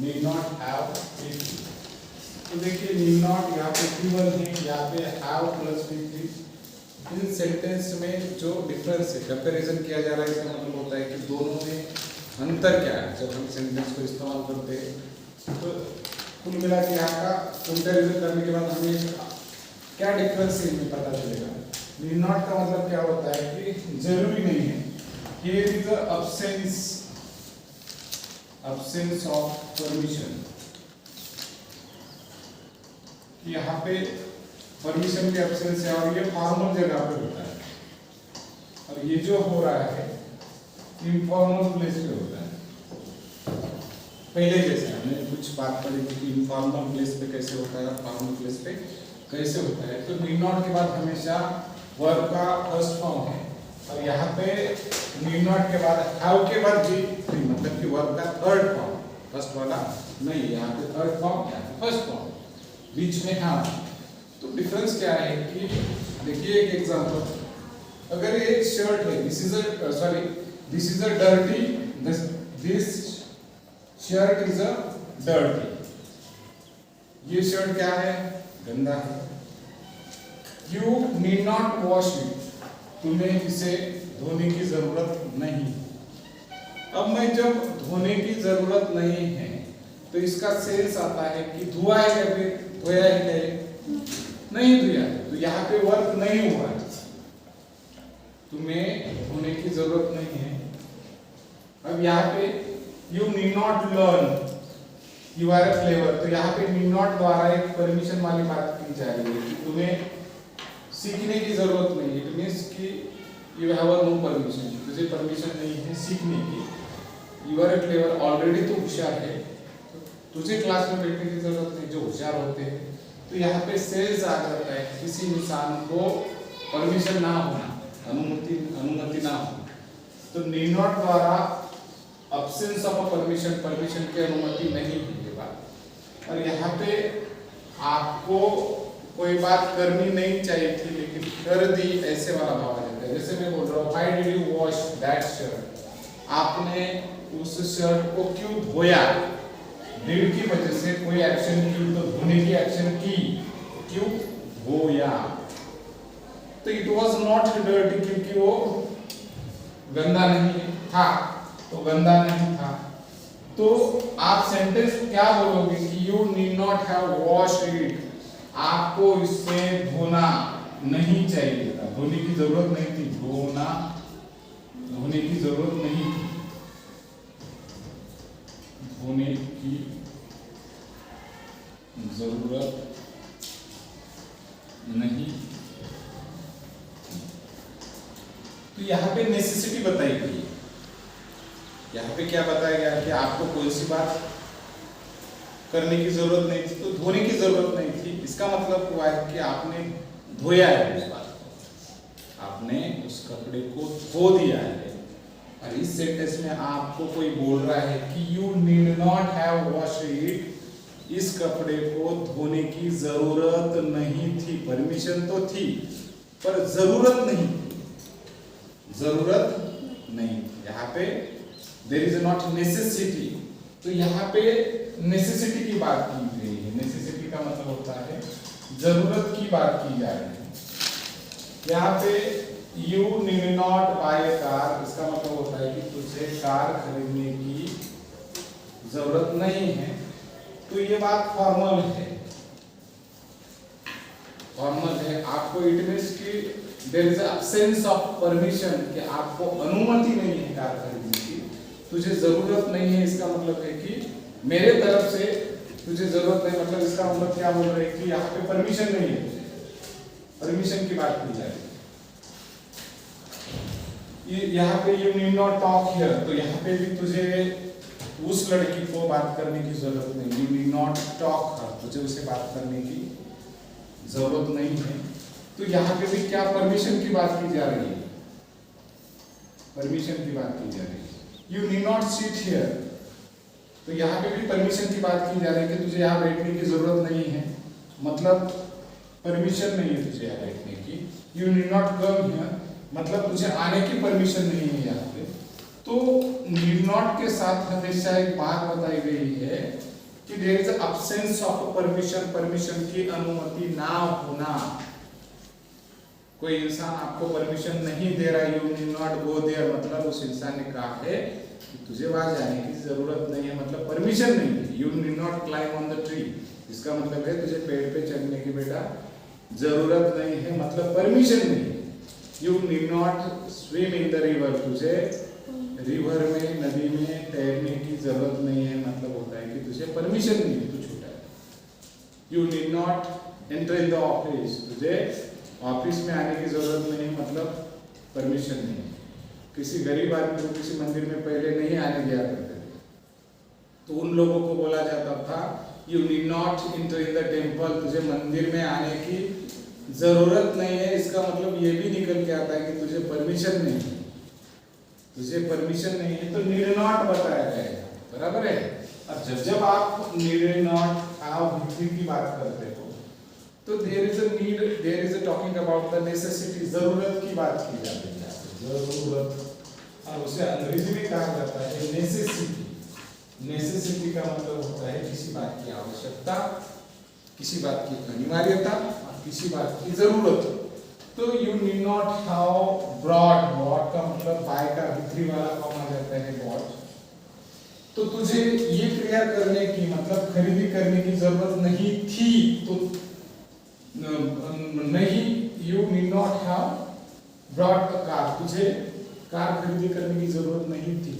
need not have PP। तो देखिए need not यहाँ पे P1 है, यहाँ पे have plus P3। In sentence में जो डिफरेंस है, कंपैरिजन किया जा रहा है, इसका मतलब होता है कि दोनों में अंतर क्या है। जब हम सेंटेंस को इस्तेमाल करते हैं तो कुल मिला के यहाँ का कंपैरिजन करने के बाद हमें क्या डिफरेंस है इनमें पता चलेगा। नीड नॉट का मतलब क्या होता है कि जरूरी नहीं है। Here is absence of permission, कि यहाँ पे परमिशन की एब्सेंस है और ये फॉर्मल जगह पे होता है, और ये जो हो रहा है इनफॉर्मल प्लेस पे होता है। पहले जैसे हमने कुछ बात करी थी कि इनफॉर्मल प्लेस पे कैसे होता है और फॉर्मल प्लेस पे कैसे होता है। तो नीड नॉट के बाद हमेशा वर्ब का फर्स्ट फॉर्म है, और यहाँ पे नीड नॉट के बाद हैव के बाद भी मतलब कि वर्ब का थर्ड फॉर्म, फर्स्ट वाला नहीं, यहाँ पे थर्ड फॉर्म, यहाँ पे फर्स्ट फॉर्म, बीच में हैव। तो डिफरेंस क्या है कि देखिए एक एग्जांपल, अगर एक शर्ट है, this is a dirty, this shirt is a dirty, ये शर्ट क्या है, गंदा है। You need not wash it, तुम्हें इसे धोने की जरूरत नहीं। अब मैं जब धोने की जरूरत नहीं है तो इसका सेंस आता है कि धुआ है या फिर धोया है, नहीं धोया है, तो यहाँ पे वर्क नहीं हुआ है, तुम्हें धोने की जरूरत नहीं है। अब यहाँ पे you need not learn, you are a flavour, तो यहाँ पे नीड नॉट द्वारा एक परमिशन वाली बात की जा रही है कि तुम्हें सीखने की जरूरत नहीं है। इट मींस कि यू हैव नो परमिशन, तुझे परमिशन नहीं है सीखने की। You are a flavour, already तू होशियार है, तुझे क्लास में बैठने की जरूरत नहीं, जो होशियार होते हैं। तो यहाँ पे सेल्स आ जाता है, किसी इंसान को परमिशन ना होना, अनुमति ना होना। तो नीड नॉट द्वारा absence of a permission, permission की अनुमति नहीं है ये बात। और यहाँ पे आपको कोई बात करनी नहीं चाहिए थी लेकिन कर दी, ऐसे वाला भाव आ जाता है। जैसे मैं बोल रहा हूँ why did you wash that shirt, आपने उस शर्ट को क्यों धोया, डिड की वजह से कोई एक्शन की, तो धोने की एक्शन की, क्यों धोया। तो इट वाज नॉट डर्टी, क्योंकि वो गंदा नहीं था, तो गंदा नहीं था। तो आप सेंटेंस क्या बोलोगे कि you need not have washed it, आपको इसे धोना नहीं चाहिए था, धोने की जरूरत नहीं थी, धोने की जरूरत नहीं थी, धोने की जरूरत नहीं। तो यहाँ पे नेसेसिटी बताई गई है। यहाँ पे क्या बताया गया कि आपको कोई सी बात करने की जरूरत नहीं थी, तो धोने की जरूरत नहीं थी। इसका मतलब हुआ है कि आपने धोया है उस बात को, आपने उस कपड़े को धो दिया है। और इस सेंटेंस में आपको कोई बोल रहा है कि you need not have washed it, इस कपड़े को धोने की जरूरत नहीं थी। परमिशन तो थी पर जरूरत नहीं थी, जरूरत नहीं। यहाँ पे देयर इज नॉट नेसेसिटी, तो यहाँ पे नेसेसिटी की बात की गई है। नेसेसिटी का मतलब होता है जरूरत की बात की जा रही है। यहाँ पे you need not buy a car, इसका मतलब होता है कि तुझे कार खरीदने की जरूरत नहीं है। तो ये बात फॉर्मल है, फॉर्मल है। आपको इट मींस कि there is absence of permission, कि आपको अनुमति नहीं है कार खरीदने की, तुझे जरूरत नहीं है। इसका मतलब है कि मेरे तरफ से तुझे जरूरत नहीं, मतलब इसका मतलब क्या बोल रहे हैं कि यहाँ पे परमिशन नहीं है, परमिशन की बात की जा रही है। यहाँ पे you need not talk here, तो यहाँ पे भी तुझे उस लड़की को बात करने की जरूरत नहीं। यू नीड नॉट टॉक हर, तुझे उसे बात करने की जरूरत नहीं है। तो यहाँ पे भी क्या परमिशन की बात की जा रही है, परमिशन की बात की जा रही है। You need not sit here, तो यहाँ पे भी परमिशन की बात की जा रही है कि तुझे यहाँ बैठने की जरूरत नहीं है, मतलब परमिशन नहीं है तुझे यहाँ बैठने की। You need not come here, मतलब तुझे आने की परमिशन नहीं है यहाँ पे। तो नीड नॉट के साथ हमेशा एक बात बताई गई है कि there is absence of permission, permission की अनुमति ना होना। कोई इंसान आपको परमिशन नहीं दे रहा, you need not go there, मतलब उस इंसान ने कहा है कि तुझे वहां जाने की जरूरत नहीं है, मतलब परमिशन नहीं है। You need not climb on the tree, इसका मतलब है तुझे पेड़ पे चढ़ने की बेटा जरूरत नहीं है, मतलब परमिशन नहीं है। You need not swim in the river, तुझे रिवर में, नदी में तैरने की जरूरत नहीं है, मतलब होता है कि तुझे परमिशन नहीं है, तू छोटा है। You need not enter in the office, तुझे ऑफिस में आने की जरूरत नहीं है, मतलब परमिशन नहीं है। किसी गरीब आदमी को किसी मंदिर में पहले नहीं आने दिया करते थे, तो उन लोगों को बोला जाता था you need not enter in the temple, तुझे मंदिर में आने की जरूरत नहीं है। इसका मतलब ये भी निकल के आता है कि तुझे परमिशन नहीं है, तुझे परमिशन नहीं है, तो नीड नॉट बताया जाएगा, बराबर है। और जब आप नीड नॉट हैव विक्ट्री की बात करते हो तो there is a need, there is a talking about the necessity, जरूरत की बात की जाती है, जरूरत, और उसे अंग्रेजी में कहा जाता है नेसेसिटी। नेसेसिटी का मतलब होता है किसी बात की आवश्यकता, किसी बात की अनिवार्यता और किसी बात की जरूरत। तो you need not have brought, brought का मतलब बाय का विक्री वाला फॉर्म आ जाता है बॉट। तो तुझे ये क्रिया करने की, मतलब खरीदी करने की जरूरत नहीं थी, तो नहीं, you need not have brought a car, तुझे कार खरीदी करने की जरूरत नहीं थी।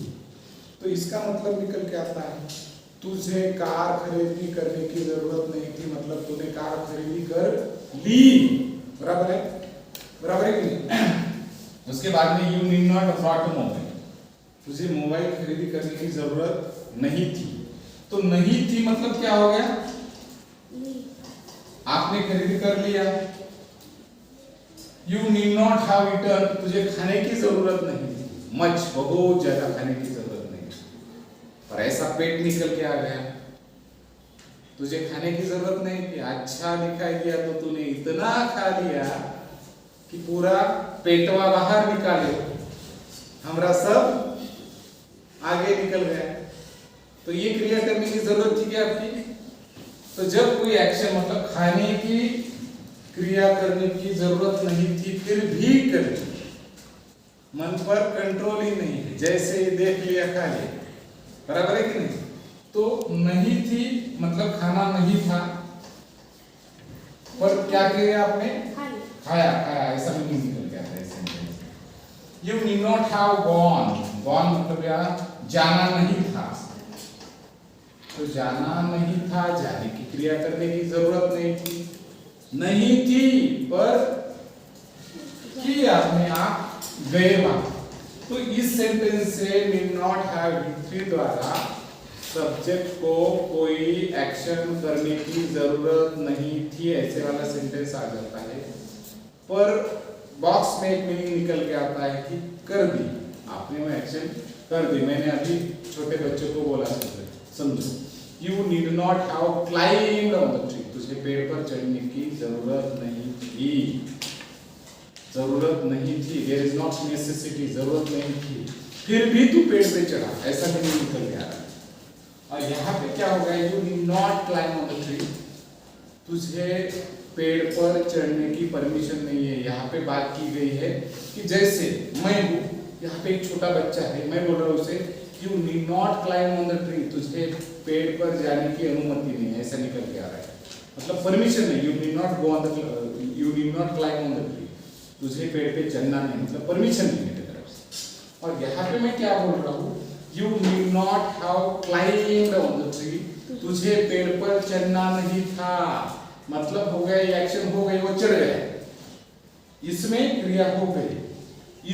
तो इसका मतलब निकल के आता है तुझे कार खरीदी करने की जरूरत नहीं थी, मतलब तूने कार खरीदी कर ली, बराबर है, बराबर है कि नहीं। उसके बाद में you need not brought a mobile, तुझे मोबाइल खरीदी करने की जरूरत नहीं थी। तो नहीं थी मतलब क्या हो गया, आपने खरीदी कर लिया। You need not have eaten, तुझे खाने की जरूरत नहीं थी, मच, बहुत ज्यादा खाने की जरूरत नहीं थी, और ऐसा पेट निकल के आ गया, तुझे खाने की जरूरत नहीं थी, अच्छा दिखाई दिया तो तूने इतना खा लिया कि पूरा पेटवा बाहर निकाले, हमरा सब आगे निकल गया। तो ये क्रिया करने की जरूरत थी क्या आपकी? तो जब कोई एक्शन, मतलब खाने की क्रिया करने की जरूरत नहीं थी फिर भी कर ली, मन पर कंट्रोल ही नहीं है, जैसे देख लिया खा लिया, बराबर है कि नहीं। तो नहीं थी मतलब खाना नहीं था, पर क्या किया आपने, खाया, खाया, ऐसा मीनिंग निकल गया है sentence. You need not have gone, gone मतलब यहाँ जाना नहीं था, तो जाना नहीं था, जाने की क्रिया करने की जरूरत नहीं थी, नहीं थी पर कि आपने, आप गए वहां। तो इस सेंटेंस से नीड नॉट हैव विक्ट्री द्वारा सब्जेक्ट को कोई एक्शन करने की जरूरत नहीं थी, ऐसे वाला सेंटेंस आ जाता है। पर बॉक्स में एक मीनिंग निकल के आता है कि कर दी, आपने वो एक्शन कर दी। मैंने अभी छोटे बच्चों को बोला, समझो, you need not have climbed on the tree, तुझे पेड़ पर चढ़ने की जरूरत नहीं थी, जरूरत नहीं थी, देयर इज नॉट नेसेसिटी, जरूरत नहीं थी, फिर भी तू पेड़ पे चढ़ा, ऐसा मीनिंग निकल के आ रहा है। और यहाँ पे क्या होगा, you need not climb on the tree, तुझे पेड़ पर चढ़ने की परमिशन नहीं है। यहाँ पे बात की गई है कि जैसे मैं हूँ, यहाँ पे एक छोटा बच्चा है, मैं बोल रहा हूँ उसे you need not climb on the tree, तुझे पेड़ पर जाने की अनुमति नहीं है, ऐसा निकल के आ रहा है, मतलब परमिशन नहीं। You need not go on the, you need not climb on the tree, तुझे पेड़ पे चढ़ना नहीं, मतलब परमिशन नहीं मेरी तरफ से। और यहाँ पे मैं क्या बोल रहा हूँ, you need not have climbed on the tree, तुझे पेड़ पर चढ़ना नहीं था, मतलब हो गया, ये एक्शन हो गई, वो चढ़ गया, इसमें क्रिया हो गई,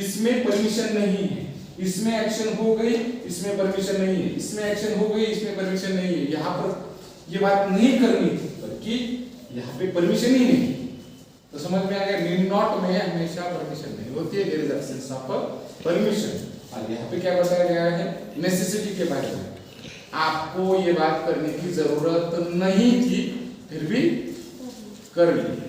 इसमें परमिशन नहीं है, इसमें एक्शन हो गई, इसमें परमिशन नहीं है, इसमें एक्शन हो गई, इसमें परमिशन नहीं है। यहाँ पर ये बात नहीं करनी थी, बल्कि यहाँ पे परमिशन ही नहीं। तो समझ में आ गया, नीड नॉट में हमेशा परमिशन नहीं होती है, there is absence of permission. और यहाँ पे क्या बताया गया है, नेसेसिटी के बारे में, आपको ये बात करने की जरूरत नहीं थी फिर भी कर ली।